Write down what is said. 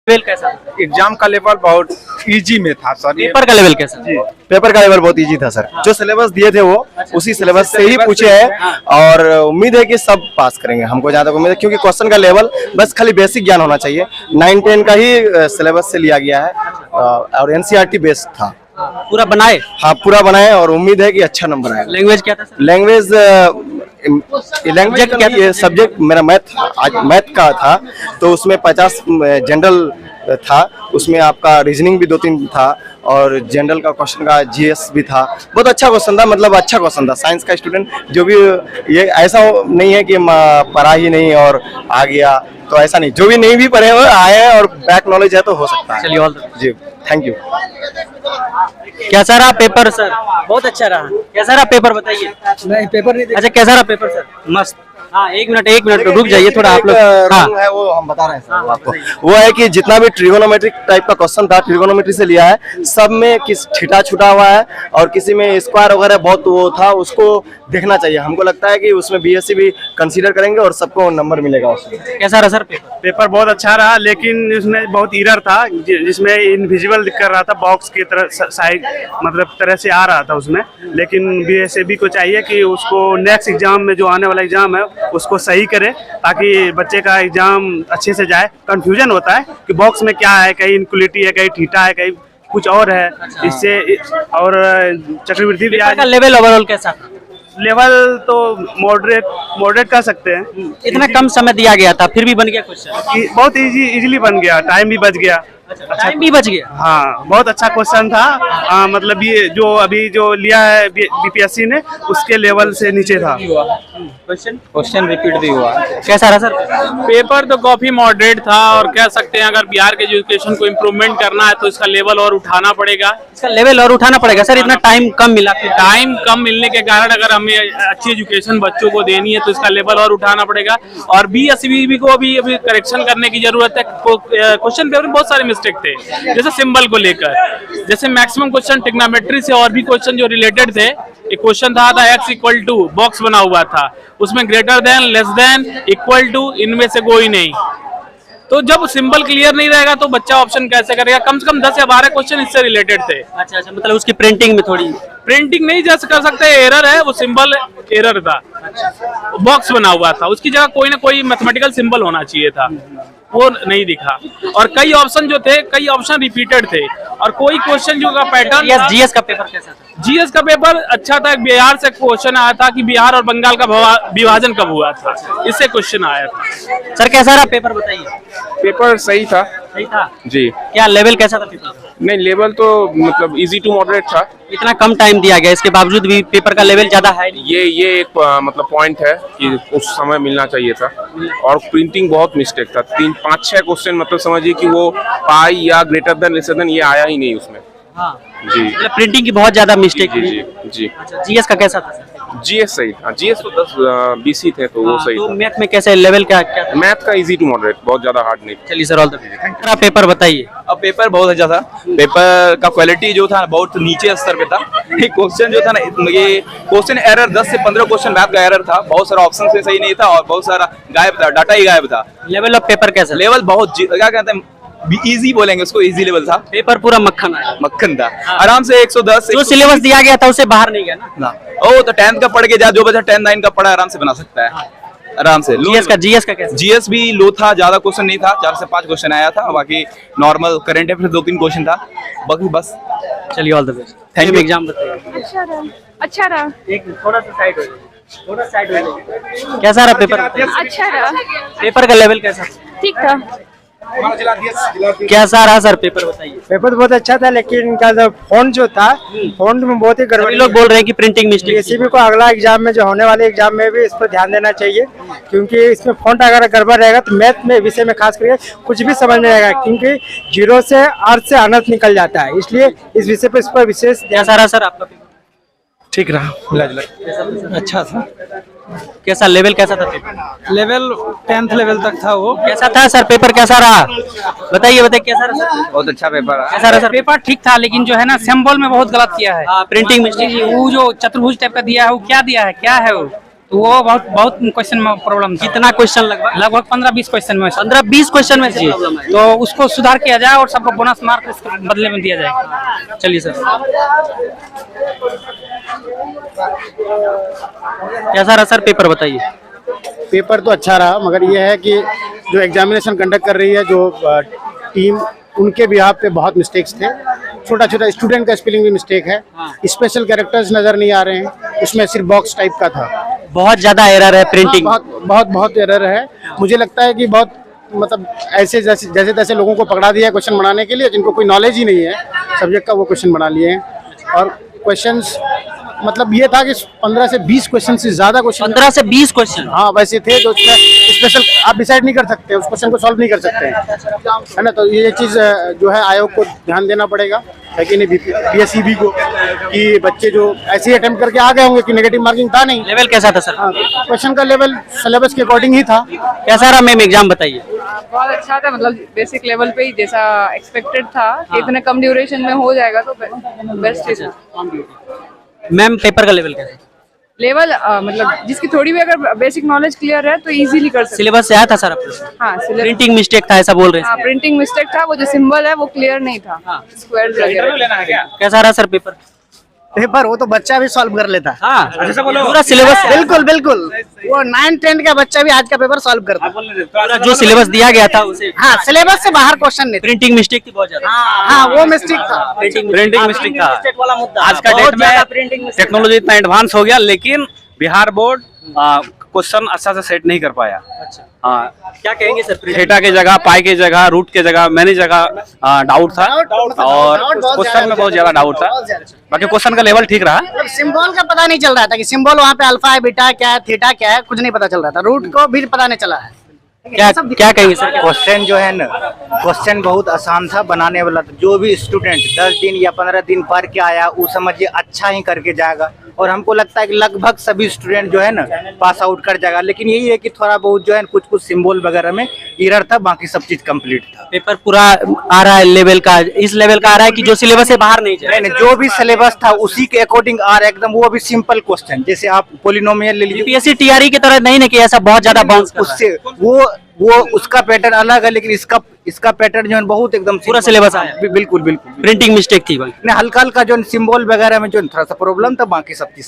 Level कैसा? Exam का level बहुत इजी में था सर। पेपर का लेवल कैसा? जी, पेपर का लेवल बहुत इजी था सर। जो सिलेबस दिए थे वो उसी सिलेबस से ही पूछे हैं और उम्मीद है कि सब पास करेंगे। हमको जहाँ तक उम्मीद है, क्योंकि क्वेश्चन का लेवल बस खाली बेसिक ज्ञान होना चाहिए। 9-10 का ही सिलेबस से लिया गया है और एनसीईआरटी बेस्ड था। पूरा बनाए? हाँ, पूरा बनाए और उम्मीद है कि अच्छा नंबर आएगा। लैंग्वेज क्या था सर? लैंग्वेज क्या ये सब्जेक्ट मेरा मैथ का था, तो उसमें 50 जनरल था। उसमें आपका रीजनिंग भी 2-3 था और जनरल का क्वेश्चन का जीएस भी था। बहुत अच्छा क्वेश्चन था, मतलब अच्छा क्वेश्चन था। साइंस का स्टूडेंट जो भी, ये ऐसा नहीं है कि पढ़ा ही नहीं और आ गया, तो ऐसा नहीं। जो भी नहीं भी पढ़े हुए आए हैं और बैक नॉलेज है तो हो सकता है। चलिए ऑल जी, थैंक यू। कैसा रहा पेपर सर? बहुत अच्छा रहा। कैसा रहा पेपर बताइए? नहीं, पेपर नहीं अच्छा, कैसा रहा पेपर सर? मस्त। हाँ, एक मिनट रुक जाइए थोड़ा आप लोग। हाँ, है वो हम बता रहे हैं सर आपको। वो है कि जितना भी ट्रिगोनोमेट्रिक टाइप का क्वेश्चन था, ट्रिगोनोमेट्री से लिया है। सब में किस छिटा छुटा हुआ है और किसी में स्क्वायर वगैरह बहुत वो था, उसको देखना चाहिए। हमको लगता है कि उसमें बीएससी भी कंसीडर करेंगे और सबको नंबर मिलेगा उसमें। कैसा रहा सर पेपर? पेपर बहुत अच्छा रहा, लेकिन उसमें बहुत एरर था जिसमें इनविजिबल दिख कर रहा था, बॉक्स की तरह साइड मतलब तरह से आ रहा था उसमें। लेकिन बीएससी को चाहिए कि उसको नेक्स्ट एग्जाम में, जो आने वाला एग्जाम है, उसको सही करे ताकि बच्चे का एग्जाम अच्छे से जाए। कंफ्यूजन होता है कि बॉक्स में क्या है, कहीं इनक्वलिटी है, कहीं थीटा है, कहीं कुछ और है। इससे और चक्रवृद्धि ब्याज का लेवल ओवरऑल कैसा? लेवल तो मॉडरेट कह सकते हैं। इतना कम समय दिया गया था फिर भी बन गया क्वेश्चन? बहुत इजीली बन गया, टाइम भी बच गया। टाइम भी बच गया। हाँ, बहुत अच्छा क्वेश्चन था। मतलब ये जो अभी जो लिया है बीपीएससी ने, उसके लेवल से नीचे था। क्वेश्चन रिपीट भी हुआ। कैसा रहा सर? पेपर तो काफी मॉडरेट था और कह सकते हैं अगर बिहार के एजुकेशन को इम्प्रूवमेंट करना है तो इसका लेवल और उठाना पड़ेगा। इसका लेवल और उठाना पड़ेगा सर, इतना टाइम कम मिला। टाइम कम मिलने के कारण अगर हमें अच्छी एजुकेशन बच्चों को देनी है तो इसका लेवल और उठाना पड़ेगा। और बीएससी को अभी करेक्शन करने की जरूरत है। क्वेश्चन पेपर में बहुत सारे मिस्टेक थे, जैसे सिंबल को लेकर, जैसे मैक्सिमम क्वेश्चन ट्रिग्नोमेट्री से और भी क्वेश्चन जो रिलेटेड थे। एक क्वेश्चन था x इक्वल टू, बॉक्स बना हुआ था, उसमें greater than, less than, equal to, इनमें से कोई नहीं। तो जब सिंबल क्लियर नहीं रहेगा तो बच्चा ऑप्शन कैसे करेगा? कम से कम 10 या 12 क्वेश्चन इससे रिलेटेड थे। अच्छा, मतलब उसकी प्रिंटिंग में थोड़ी प्रिंटिंग नहीं जैसे कर सकते, एरर है, वो सिंबल एरर था। बॉक्स बना हुआ था, उसकी जगह कोई ना कोई मैथमेटिकल सिंबल होना चाहिए था, वो नहीं दिखा। और कई ऑप्शन जो थे, कई ऑप्शन रिपीटेड थे और कोई क्वेश्चन जो का पैटर्न। जीएस का पेपर कैसा था? जीएस का पेपर अच्छा था। बिहार से क्वेश्चन आया था कि बिहार और बंगाल का विभाजन कब हुआ था, इससे क्वेश्चन आया था। सर कैसा रहा पेपर बताइए? पेपर सही था। सही था जी। क्या लेवल कैसा था पेपर? नहीं, लेवल तो मतलब इजी टू मॉडरेट था। इतना कम टाइम दिया गया, इसके बावजूद भी पेपर का लेवल ज्यादा है। ये एक मतलब पॉइंट है कि उस समय मिलना चाहिए था। और प्रिंटिंग बहुत मिस्टेक था। 3-5-6 क्वेश्चन मतलब समझिए कि वो पाई या ग्रेटर देन, लेसर देन ये आया ही नहीं उसमें। हाँ जी, मतलब प्रिंटिंग की बहुत ज्यादा मिस्टेक। जी जी जी। अच्छा, जीएस का कैसा था? जीएस सही था। जीएस तो 10-20 ही थे, तो वो सही तो था। मैथ में कैसे लेवल क्या था? मैथ का इजी टू मॉडरेट, बहुत ज्यादा हार्ड नहीं। चलिए sir, all the best. Paper बताइए। अब पेपर बहुत अच्छा था। पेपर का क्वालिटी जो था बहुत नीचे स्तर पे था। क्वेश्चन जो था ना, ये क्वेश्चन एरर 10 से 15 क्वेश्चन मैथ का एरर था। बहुत सारा ऑप्शन से सही नहीं था और बहुत सारा गायब था, डाटा ही गायब था। लेवल ऑफ पेपर कैसा? लेवल बहुत क्या कहते हैं, इजी बोलेंगे उसको, इजी लेवल था। पेपर पूरा मक्खन है। मक्खन था। आराम से 110 जो सिलेबस दिया गया था उससे बाहर नहीं गया ना? ओ तो 10th का पढ़ के जा, जो बच्चा 10-9 का पढ़ा आराम से बना सकता है, आराम से। जीएस का कैसा? जीएस भी लो था, ज्यादा क्वेश्चन नहीं था, 4 से 5 क्वेश्चन आया था। बाकी नॉर्मल करंट अफेयर 2-3 क्वेश्चन था, बाकी बस। चलिए all the best. Thank you. Exam बताइए। अच्छा रहा। एक थोड़ा सा साइड हो जाइए, थोड़ा साइड हो जाइए। कैसा रहा पेपर? अच्छा रहा। पेपर का लेवल कैसा? ठीक था। कैसा रहा सर पेपर बताइए? पेपर बहुत अच्छा था, लेकिन इनका फॉन्ट जो था, फॉन्ट में बहुत ही गड़बड़ी। लोग बोल रहे हैं कि प्रिंटिंग मिस्टेक। बीएससी को अगला एग्जाम में, जो होने वाले एग्जाम में भी इस पर ध्यान देना चाहिए, क्योंकि इसमें फॉन्ट अगर गड़बड़ रहेगा तो मैथ में विषय में खास करके कुछ भी समझ नहीं आएगा, क्योंकि 0 से अर्थ से अनर्थ निकल जाता है। इसलिए इस विषय पर, इस पर विशेष। कैसा रहा सर आपका पेपर? ठीक रहा। अच्छा था। कैसा लेवल कैसा था पेपर? लेवल 10th लेवल तक था वो। कैसा था सर पेपर? कैसा रहा बताइए कैसा रहा सर? बहुत अच्छा पेपर है। कैसा रहा सर? पेपर ठीक था, लेकिन जो है ना सिंबल में बहुत गलत किया है। Printing mistake. वो जो चतुर्भुज टाइप का दिया है, वो क्या दिया है, क्या है वो? तो वो बहुत बहुत क्वेश्चन में प्रॉब्लम था। कितना क्वेश्चन लगभग? लगभग 15-20 क्वेश्चन में 15-20 क्वेश्चन में से प्रॉब्लम है। तो उसको सुधार किया जाए और सबको बोनस मार्क इसके बदले में दिया जाए। चलिए सर, कैसा रहा सर पेपर बताइए? पेपर तो अच्छा रहा, मगर ये है कि जो एग्जामिनेशन कंडक्ट कर रही है जो टीम, उनके बिहाफ पे बहुत मिस्टेक्स थे। छोटा छोटा स्टूडेंट का स्पेलिंग भी मिस्टेक है, स्पेशल कैरेक्टर्स नज़र नहीं आ रहे हैं, उसमें सिर्फ बॉक्स टाइप का था। बहुत ज्यादा एरर है प्रिंटिंग। बहुत एरर है। मुझे लगता है कि बहुत मतलब ऐसे जैसे तैसे लोगों को पकड़ा दिया है क्वेश्चन बनाने के लिए, जिनको कोई नॉलेज ही नहीं है सब्जेक्ट का, वो क्वेश्चन बना लिए हैं। और क्वेश्चंस मतलब ये था कि 15 से 20 क्वेश्चन से ज्यादा क्वेश्चन, 15 से 20 क्वेश्चन हाँ वैसे थे जो उसमें स्पेशल आप डिसाइड नहीं कर सकते, उस क्वेश्चन को सॉल्व नहीं कर सकते हैं, है ना। तो ये चीज़ जो है आयोग को ध्यान देना पड़ेगा, है कि नहीं, PSEB को, कि बच्चे जो ऐसे ही अटेम्प्ट करके आ गए होंगे कि नेगेटिव मार्किंग था नहीं। लेवल कैसा था सर? हाँ, क्वेश्चन का लेवल सिलेबस के अकॉर्डिंग ही था। कैसा रहा मैम एग्जाम बताइए? बहुत अच्छा था, मतलब बेसिक लेवल पे ही जैसा एक्सपेक्टेड था कि इतने कम ड्यूरेशन में हो जाएगा, तो बेस्ट ही था। मैम पेपर का लेवल कैसा? लेवल मतलब जिसकी थोड़ी भी अगर बेसिक नॉलेज क्लियर है तो इजीली कर सकते सिलेबस से आया था सर आप लोग? हाँ, प्रिंटिंग मिस्टेक था ऐसा बोल रहे हाँ, हैं? प्रिंटिंग मिस्टेक था, वो जो सिंबल है वो क्लियर नहीं था, स्क्वायर वगैरह। कैसा रहा सर पेपर? पेपर वो तो बच्चा भी सॉल्व कर लेता। हाँ, पूरा सिलेबस बिल्कुल बिल्कुल, वो 9-10 का बच्चा भी आज का पेपर सॉल्व करता। पूरा जो सिलेबस दिया गया था उसे? हाँ, सिलेबस से बाहर क्वेश्चन नहीं। प्रिंटिंग मिस्टेक थी बहुत ज्यादा। हाँ, वो मिस्टेक था। प्रिंटिंग मिस्टेक था। वाला मुद्दा आज का डेट में टेक्नोलॉजी इतना एडवांस हो गया, लेकिन बिहार बोर्ड क्वेश्चन अच्छा से सेट नहीं कर पाया। हाँ, क्या कहेंगे सर? थीटा की जगह, पाई की जगह, रूट की जगह, मैनी जगह डाउट था, और क्वेश्चन में बहुत ज्यादा डाउट था। बाकी क्वेश्चन का लेवल ठीक रहा। सिंबल का पता नहीं चल रहा था कि सिंबल वहाँ पे अल्फा है, बीटा क्या है, थीटा क्या है, कुछ नहीं पता चल रहा था। रूट को भी पता नहीं चला है। क्या कहेंगे सर? क्वेश्चन जो है ना, क्वेश्चन बहुत आसान था, बनाने वाला था। जो भी स्टूडेंट 10 दिन या 15 दिन पढ़ के आया, वो समझिए अच्छा ही करके जाएगा, और हमको लगता है कि लगभग सभी स्टूडेंट जो है ना पास आउट कर जाएगा। लेकिन यही है कि थोड़ा बहुत जो है कुछ कुछ सिंबल वगैरह में एरर था, बाकी सब चीज कंप्लीट था। पेपर पूरा आ रहा है लेवल का, इस लेवल का आ रहा है कि जो सिलेबस से बाहर नहीं जाए? नहीं, जो भी सिलेबस था उसी के अकॉर्डिंग आ रहा है एकदम, वो भी सिंपल क्वेश्चन। जैसे आप पोलिनोमियल ले लीजिए, यूपीएससी टीआरई की तरह नहीं ना कि ऐसा बहुत ज्यादा बाउंस उससे वो उसका पैटर्न अलग है, लेकिन इसका पैटर्न जो है बहुत एकदम पूरा सिलेबस आया। बिल्कुल बिल्कुल। प्रिंटिंग मिस्टेक थी भाई। हल्का हल्का जो सिंबल वगैरह में जो थोड़ा सा प्रॉब्लम था, बाकी सब चीज